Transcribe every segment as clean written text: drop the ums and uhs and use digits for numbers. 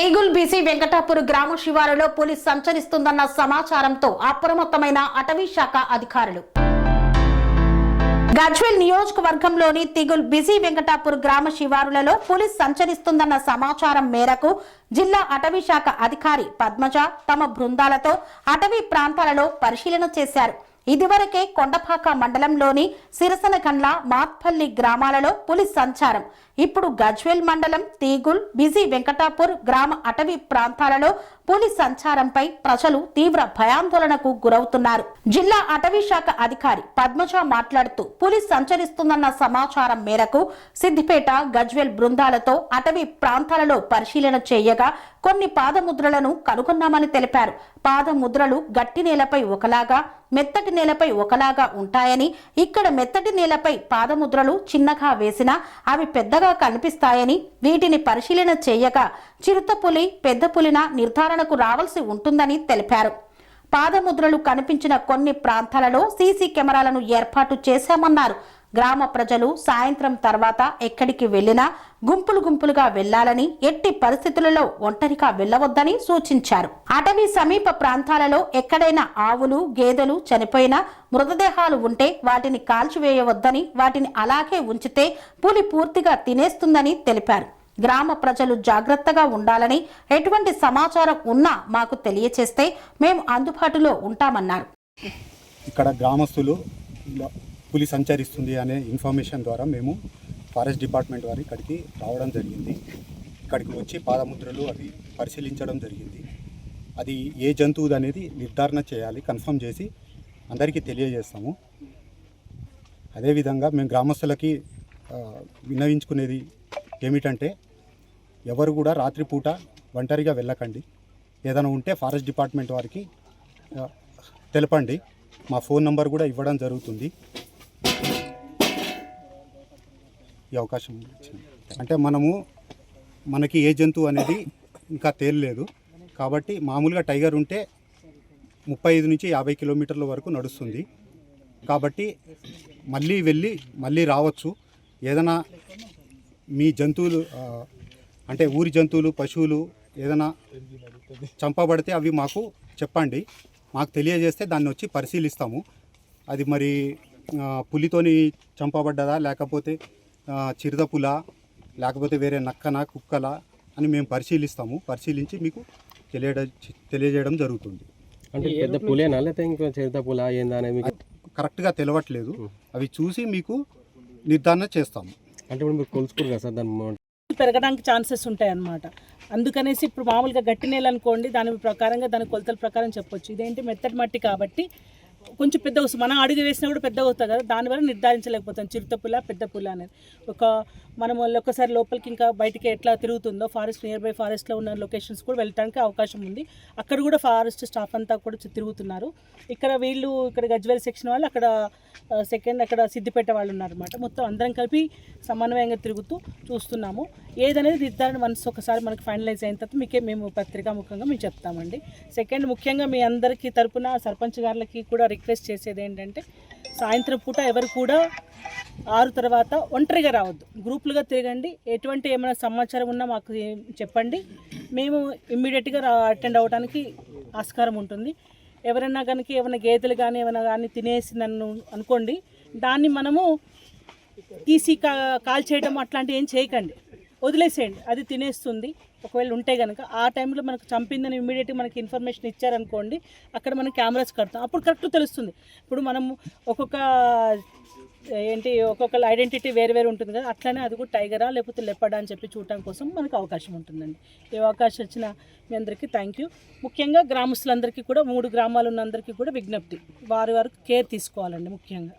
Eagle BC Venkatapur గ్రామ శివారులో police సంచరిస్తుందన్న సమాచారంతో అప్రమత్తమైన అటవీ శాఖ అధికారులు. గజ్వేల్ నియోజకవర్గంలోని తిగుల్ బిజీ వెంకటాపూర్ గ్రామ శివారులలో పోలీస్ సంచరిస్తుందన్న సమాచారం మేరకు జిల్లా అటవీ శాఖ అధికారి పద్మజ తమ బృందాలతో అటవీ ప్రాంతాలలో పరిశీలన చేశారు. ఇదివరకే కొండపాక మండలంలోని సిరసనగండ్ల మాత్పల్లి గ్రామాలలో పోలీస్ సంచారం. ఇప్పుడు గజ్వేల్ మండలం తీగుల్ బిజీ వెంకటాపూర్ గ్రామ అటవీ ప్రాంతాలలో పోలీస్ సంచారంపై ప్రజలు తీవ్ర భయాందోళనకు గురవుతున్నారు. జిల్లా అటవీ శాఖ అధికారి పద్మజ మాట్లాడుతూ పోలీస్ సంచరిస్తుందన్న సమాచారం మేరకు సిద్దిపేట గజ్వేల్ బృందాలతో అటవీ ప్రాంతాలలో పరిశీలన చేయగా కొన్ని పాదముద్రలను కనుగొన్నామని తెలిపారు. పాదముద్రలు గట్టి నేలపై ఒకలాగా మెత్తటి నేలపై ఒకలాగా ఉంటాయని, ఇక్కడ మెత్తటి నేలపై పాదముద్రలు చిన్నగా వేసినా అవి పెద్దగా కనిపిస్తాయని, వీటిని పరిశీలన చేయగా చిరుతపులి పెద్ద పులిన నిర్ధారణకు రావాల్సి ఉంటుందని తెలిపారు. పాదముద్రలు కనిపించిన కొన్ని ప్రాంతాలలో సీసీ కెమెరాలను ఏర్పాటు చేశామన్నారు. గ్రామ ప్రజలు సాయంత్రం తర్వాత ఎక్కడికి వెళ్లినా గుంపులు గుంపులుగా వెళ్లాలని, ఎట్టి పరిస్థితులలో ఒంటరిగా వెళ్లవద్దని సూచించారు. అటవీ సమీప ప్రాంతాలలో ఎక్కడైనా ఆవులు గేదెలు చనిపోయిన మృతదేహాలు ఉంటే వాటిని కాల్చివేయవద్దని, వాటిని అలాగే ఉంచితే పులి పూర్తిగా తినేస్తుందని తెలిపారు. గ్రామ ప్రజలు జాగ్రత్తగా ఉండాలని, ఎటువంటి సమాచారం ఉన్నా మాకు తెలియచేస్తే మేము అందుబాటులో ఉంటామన్నారు. ఇక్కడ గ్రామస్తులు పులి సంచరిస్తుంది అనే ఇన్ఫర్మేషన్ ద్వారా మేము ఫారెస్ట్ డిపార్ట్మెంట్ వారు ఇక్కడికి రావడం జరిగింది. ఇక్కడికి వచ్చి పాదముద్రలు అది పరిశీలించడం జరిగింది. అది ఏ జంతువుది అనేది నిర్ధారణ చేయాలి, కన్ఫర్మ్ చేసి అందరికీ తెలియజేస్తాము. అదేవిధంగా మేము గ్రామస్తులకి విన్నవించుకునేది ఏమిటంటే, ఎవరు కూడా రాత్రిపూట ఒంటరిగా వెళ్ళకండి. ఏదైనా ఉంటే ఫారెస్ట్ డిపార్ట్మెంట్ వారికి తెలపండి. మా ఫోన్ నంబర్ కూడా ఇవ్వడం జరుగుతుంది. ఈ అవకాశం ఇచ్చింది. అంటే మనకి ఏ జంతువు అనేది ఇంకా తేలలేదు కాబట్టి, మామూలుగా టైగర్ ఉంటే 35 నుంచి 50 కిలోమీటర్ల వరకు నడుస్తుంది కాబట్టి మళ్ళీ వెళ్ళి మళ్ళీ రావచ్చు. ఏదైనా మీ జంతువులు అంటే ఊరి జంతువులు పశువులు ఏదైనా చంపబడితే అవి మాకు చెప్పండి, మాకు తెలియజేస్తే దాన్ని వచ్చి పరిశీలిస్తాము. అది మరి పులితోని చంపబడ్డదా, లేకపోతే చిరుతపుల, లేకపోతే వేరే నక్కన కుక్కల అని మేము పరిశీలిస్తాము. పరిశీలించి మీకు తెలియజేయడం జరుగుతుంది. అంటే పెద్ద పులేనా లేకపోతే ఇంకా చిరుతపుల ఏందా అనేది కరెక్ట్గా తెలవట్లేదు. అవి చూసి మీకు నిర్ధారణ చేస్తాము. అంటే ఇప్పుడు మీరు కొలుచుకోరు కదా సార్, దాని పెరగడానికి ఛాన్సెస్ ఉంటాయి అన్నమాట. అందుకనేసి ఇప్పుడు మామూలుగా గట్టి నేల అనుకోండి, దాని ప్రకారంగా దాని కొలతల ప్రకారం చెప్పొచ్చు. ఇదేంటి మెత్తటి మట్టి కాబట్టి కొంచెం పెద్దగా వస్తుంది. మనం అడుగు వేసినా కూడా పెద్దగా అవుతుంది కదా, దానివల్ల నిర్ధారించలేకపోతాం చిరుతపుల పెద్ద పుల అనేది. మనం ఒక్కసారి లోపలికి ఇంకా బయటికి ఎట్లా తిరుగుతుందో ఫారెస్ట్ నియర్ బై ఫారెస్ట్లో ఉన్న లొకేషన్స్ కూడా వెళ్ళడానికి అవకాశం ఉంది. అక్కడ కూడా ఫారెస్ట్ స్టాఫ్ అంతా కూడా తిరుగుతున్నారు. ఇక్కడ గజ్వేల్ సెక్షన్ వాళ్ళు, అక్కడ సిద్దిపేట వాళ్ళు ఉన్నారన్నమాట. మొత్తం అందరం కలిపి సమన్వయంగా తిరుగుతూ చూస్తున్నాము. ఏదనేది నిర్ధారణ ఒకసారి మనకి ఫైనలైజ్ అయిన తర్వాత మేము పత్రికాముఖంగా మేము చెప్తామండి. సెకండ్, ముఖ్యంగా మీ అందరికీ తరపున సర్పంచ్ గారులకి కూడా రిక్వెస్ట్ చేసేది ఏంటంటే, సాయంత్రం పూట ఎవరు కూడా 6 తర్వాత ఒంటరిగా రావద్దు, గ్రూపులుగా తిరగండి. ఎటువంటి ఏమైనా సమాచారం ఉన్నా మాకు చెప్పండి, మేము ఇమ్మీడియట్గా అటెండ్ అవ్వడానికి ఆస్కారం ఉంటుంది. ఎవరైనా కనుక ఏమైనా గేదెలు కానీ ఏమైనా కానీ తినేసి నన్ను అనుకోండి, దాన్ని మనము తీసి కాల్ చేయడం అట్లాంటివి ఏం చేయకండి, వదిలేసేయండి. అది తినేస్తుంది. ఒకవేళ ఉంటే కనుక ఆ టైంలో మనకు చంపిందని ఇమ్మీడియట్గా మనకి ఇన్ఫర్మేషన్ ఇచ్చారనుకోండి, అక్కడ మనం కెమెరాస్ కడతాం, అప్పుడు కరెక్ట్ తెలుస్తుంది. ఇప్పుడు మనం ఒక్కొక్క ఐడెంటిటీ వేరు ఉంటుంది కదా, అట్లనే అది కూడా టైగరా లేకపోతే లెపర్డా అని చెప్పి చూడటం కోసం మనకు అవకాశం ఉంటుందండి. ఈ అవకాశం వచ్చిన మీ అందరికీ థ్యాంక్ యూ. ముఖ్యంగా గ్రామస్తులందరికీ కూడా, 3 గ్రామాలు ఉన్న అందరికీ కూడా విజ్ఞప్తి, వారి కేర్ తీసుకోవాలండి. ముఖ్యంగా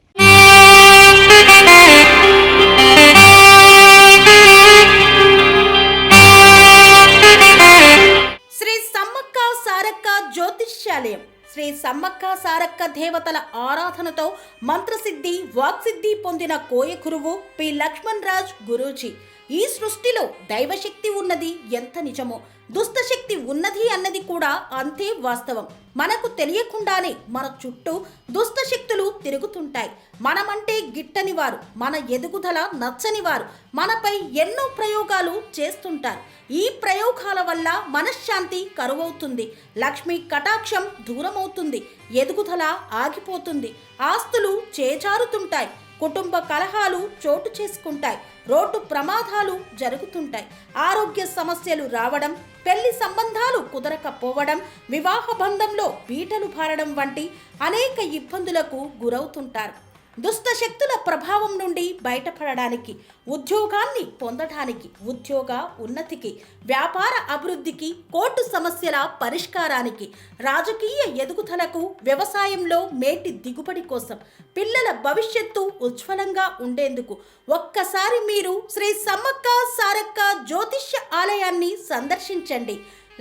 శ్రీ సమ్మక్క సారక్క జ్యోతిష్యాలయం, శ్రీ సమ్మక్క సారక్క దేవతల ఆరాధనతో మంత్రసిద్ధి వాక్సిద్ధి పొందిన కోయ గురువు పి లక్ష్మణ్ రాజ్ గురూజీ. ఈ సృష్టిలో దైవశక్తి ఉన్నది ఎంత నిజమో దుష్టశక్తి ఉన్నది అన్నది కూడా అంతే వాస్తవం. మనకు తెలియకుండానే మన చుట్టూ దుష్టశక్తులు తిరుగుతుంటాయి. మనమంటే గిట్టని వారు, మన ఎదుగుదల నచ్చని వారు మనపై ఎన్నో ప్రయోగాలు చేస్తుంటారు. ఈ ప్రయోగాల వల్ల మనశ్శాంతి కరువవుతుంది, లక్ష్మీ కటాక్షం దూరమవుతుంది, ఎదుగుదల ఆగిపోతుంది, ఆస్తులు చేజారుతుంటాయి, కుటుంబ కలహాలు చోటు చేసుకుంటాయి, రోడ్డు ప్రమాదాలు జరుగుతుంటాయి, ఆరోగ్య సమస్యలు రావడం, పెళ్లి సంబంధాలు కుదరకపోవడం, వివాహ బంధంలో పీటలు భారడం వంటి అనేక ఇబ్బందులకు గురవుతుంటారు. దుష్టశక్తుల ప్రభావం నుండి బయటపడడానికి, ఉద్యోగాన్ని పొందడానికి, ఉద్యోగ ఉన్నతికి, వ్యాపార అభివృద్ధికి, కోర్టు సమస్యల పరిష్కారానికి, రాజకీయ ఎదుగుదలకు, వ్యవసాయంలో మేటి దిగుబడి కోసం, పిల్లల భవిష్యత్తు ఉజ్వలంగా ఉండేందుకు ఒక్కసారి మీరు శ్రీ సమ్మక్క సారక్క జ్యోతిష్య ఆలయాన్ని సందర్శించండి.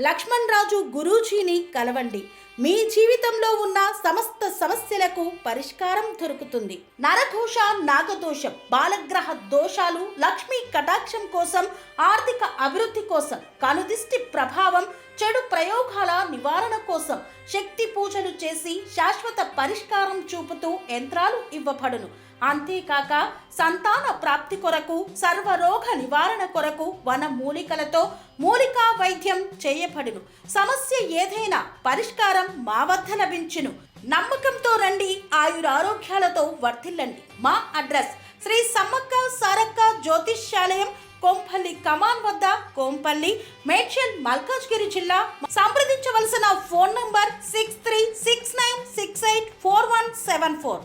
లక్ష్మణ్ రాజు గురూజీని కలవండి. మీ జీవితంలో ఉన్న సమస్త సమస్యలకు పరిష్కారం దొరుకుతుంది. నరదోష, నాగదోషం, బాలగ్రహ దోషాలు, లక్ష్మీ కటాక్షం కోసం, ఆర్థిక అభివృద్ధి కోసం, కనుదిష్టి ప్రభావం, చెడు ప్రయోగాల నివారణ కోసం శక్తి పూజలు చేసి శాశ్వత పరిష్కారం చూపుతూ యంత్రాలు ఇవ్వబడును. అంతేకాక సంతాన ప్రాప్తి కొరకు, సర్వరోగ నివారణ కొరకు వన మూలికలతో మూలికా వైద్యం చేయబడును. సమస్య ఏదైనా పరిష్కారం మా వద్ద లభించును. నమ్మకంతో రండి, ఆయురారోగ్యాలతో వర్ధిల్లండి. మా అడ్రస్ శ్రీ సమ్మక్క సారక్క జ్యోతిష్యాలయం, కోంపల్లి కమాన్ వద్ద, కోంపల్లి, మేడ్చల్, మల్కాజ్గిరి జిల్లా. సంప్రదించవలసిన ఫోన్ నంబర్ 6369684174.